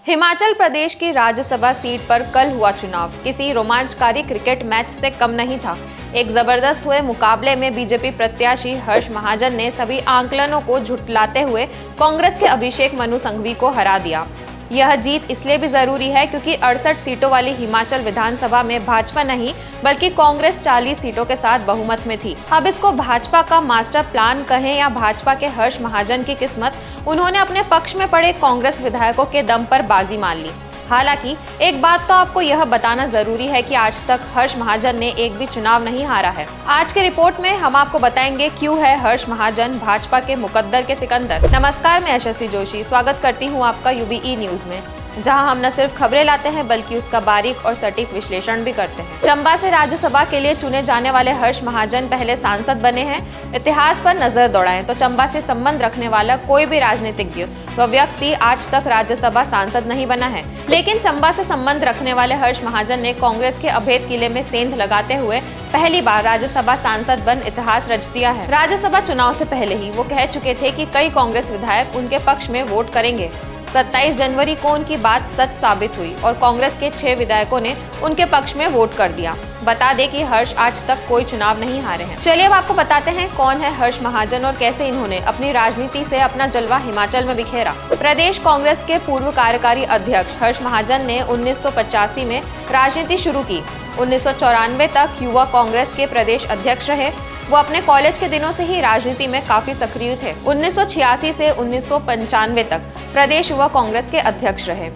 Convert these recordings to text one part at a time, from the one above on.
हिमाचल प्रदेश की राज्यसभा सीट पर कल हुआ चुनाव किसी रोमांचकारी क्रिकेट मैच से कम नहीं था। एक जबरदस्त हुए मुकाबले में बीजेपी प्रत्याशी हर्ष महाजन ने सभी आंकलनों को झुठलाते हुए कांग्रेस के अभिषेक मनु सिंघवी को हरा दिया। यह जीत इसलिए भी जरूरी है क्योंकि 68 सीटों वाली हिमाचल विधानसभा में भाजपा नहीं बल्कि कांग्रेस 40 सीटों के साथ बहुमत में थी। अब इसको भाजपा का मास्टर प्लान कहें या भाजपा के हर्ष महाजन की किस्मत, उन्होंने अपने पक्ष में पड़े कांग्रेस विधायकों के दम पर बाजी मान ली। हालांकि एक बात तो आपको यह बताना जरूरी है कि आज तक हर्ष महाजन ने एक भी चुनाव नहीं हारा है। आज की रिपोर्ट में हम आपको बताएंगे क्यों है हर्ष महाजन भाजपा के मुकद्दर के सिकंदर। नमस्कार, मैं यशस्वी जोशी स्वागत करती हूं आपका यूबीई न्यूज में, जहां हम न सिर्फ खबरें लाते हैं बल्कि उसका बारीक और सटीक विश्लेषण भी करते हैं। चंबा से राज्यसभा के लिए चुने जाने वाले हर्ष महाजन पहले सांसद बने हैं। इतिहास पर नजर दौड़ाएं तो चंबा से संबंध रखने वाला कोई भी राजनीतिज्ञ व व्यक्ति आज तक राज्यसभा सांसद नहीं बना है। लेकिन चंबा से संबंध रखने वाले हर्ष महाजन ने कांग्रेस के अभेद किले में सेंध लगाते हुए पहली बार राज्यसभा सांसद बन इतिहास रच दिया है। राज्यसभा चुनाव से पहले ही वो कह चुके थे कि कई कांग्रेस विधायक उनके पक्ष में वोट करेंगे। 27 जनवरी को उनकी बात सच साबित हुई और कांग्रेस के 6 विधायकों ने उनके पक्ष में वोट कर दिया। बता दें कि हर्ष आज तक कोई चुनाव नहीं हारे हैं। चलिए अब आपको बताते हैं कौन है हर्ष महाजन और कैसे इन्होंने अपनी राजनीति से अपना जलवा हिमाचल में बिखेरा। प्रदेश कांग्रेस के पूर्व कार्यकारी अध्यक्ष हर्ष महाजन ने 1985 में राजनीति शुरू की। 1994 तक युवा कांग्रेस के प्रदेश अध्यक्ष रहे। वो अपने कॉलेज के दिनों से ही राजनीति में काफी सक्रिय थे। 1986 से 1995 तक प्रदेश युवा कांग्रेस के अध्यक्ष रहे।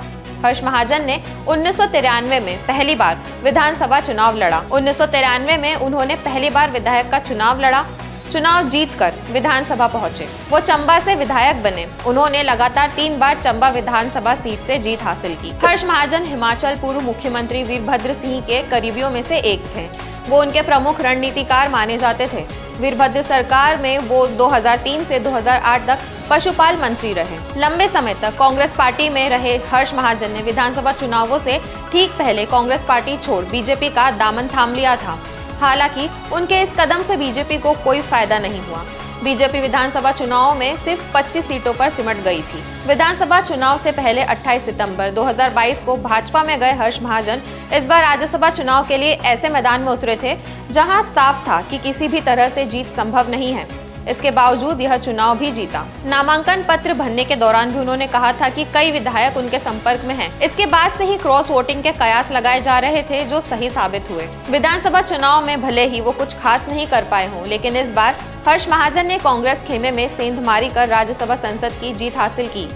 हर्ष महाजन ने 1993 में पहली बार विधानसभा चुनाव लड़ा। 1993 में उन्होंने पहली बार विधायक का चुनाव लड़ा। चुनाव जीतकर विधानसभा पहुंचे। वो चंबा से विधायक बने। उन्होंने लगातार 3 बार चंबा विधानसभा सीट से जीत हासिल की। हर्ष महाजन हिमाचल पूर्व मुख्यमंत्री वीरभद्र सिंह के करीबियों में से एक थे। वो उनके प्रमुख रणनीतिकार माने जाते थे। वीरभद्र सरकार में वो 2003 से 2008 तक पशुपाल मंत्री रहे। लंबे समय तक कांग्रेस पार्टी में रहे हर्ष महाजन ने विधानसभा चुनावों से ठीक पहले कांग्रेस पार्टी छोड़ बीजेपी का दामन थाम लिया था। हालांकि उनके इस कदम से बीजेपी को कोई फायदा नहीं हुआ। बीजेपी विधानसभा चुनाव में सिर्फ 25 सीटों पर सिमट गई थी। विधानसभा चुनाव से पहले 28 सितंबर 2022 को भाजपा में गए हर्ष महाजन इस बार राज्यसभा चुनाव के लिए ऐसे मैदान में उतरे थे जहां साफ था कि किसी भी तरह से जीत संभव नहीं है। इसके बावजूद यह चुनाव भी जीता। नामांकन पत्र भरने के दौरान भी उन्होंने कहा था कि कई विधायक उनके संपर्क में हैं। इसके बाद से ही क्रॉस वोटिंग के कयास लगाए जा रहे थे जो सही साबित हुए। विधानसभा चुनाव में भले ही वो कुछ खास नहीं कर पाए हों, लेकिन इस बार हर्ष महाजन ने कांग्रेस खेमे में सेंध मारी कर राज्यसभा संसद की जीत हासिल की।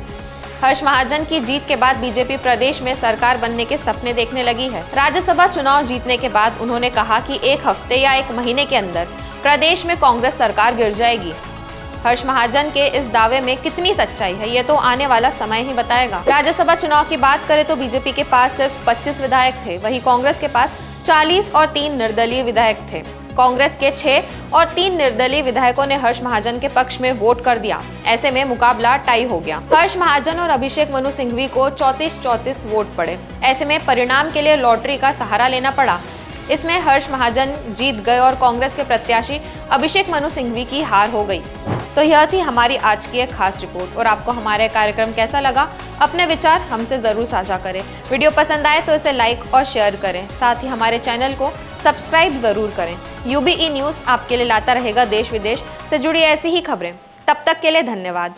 हर्ष महाजन की जीत के बाद बीजेपी प्रदेश में सरकार बनने के सपने देखने लगी है। राज्यसभा चुनाव जीतने के बाद उन्होंने कहा कि 1 हफ्ते या 1 महीने के अंदर प्रदेश में कांग्रेस सरकार गिर जाएगी। हर्ष महाजन के इस दावे में कितनी सच्चाई है, ये तो आने वाला समय ही बताएगा। राज्यसभा चुनाव की बात करें तो बीजेपी के पास सिर्फ 25 विधायक थे, वहीं कांग्रेस के पास 40 और 3 निर्दलीय विधायक थे। कांग्रेस के 6 और 3 निर्दलीय विधायकों ने हर्ष महाजन के पक्ष में वोट कर दिया। ऐसे में मुकाबला टाई हो गया। हर्ष महाजन और अभिषेक मनु सिंघवी को 34-34 वोट पड़े। ऐसे में परिणाम के लिए लॉटरी का सहारा लेना पड़ा। इसमें हर्ष महाजन जीत गए और कांग्रेस के प्रत्याशी अभिषेक मनु सिंघवी की हार हो गई। तो यह थी हमारी आज की एक खास रिपोर्ट और आपको हमारा कार्यक्रम कैसा लगा, अपने विचार हमसे जरूर साझा करें। वीडियो पसंद आए तो इसे लाइक और शेयर करें। साथ ही हमारे चैनल को सब्सक्राइब जरूर करें। यूबीई न्यूज़ आपके लिए लाता रहेगा देश विदेश से जुड़ी ऐसी ही खबरें। तब तक के लिए धन्यवाद।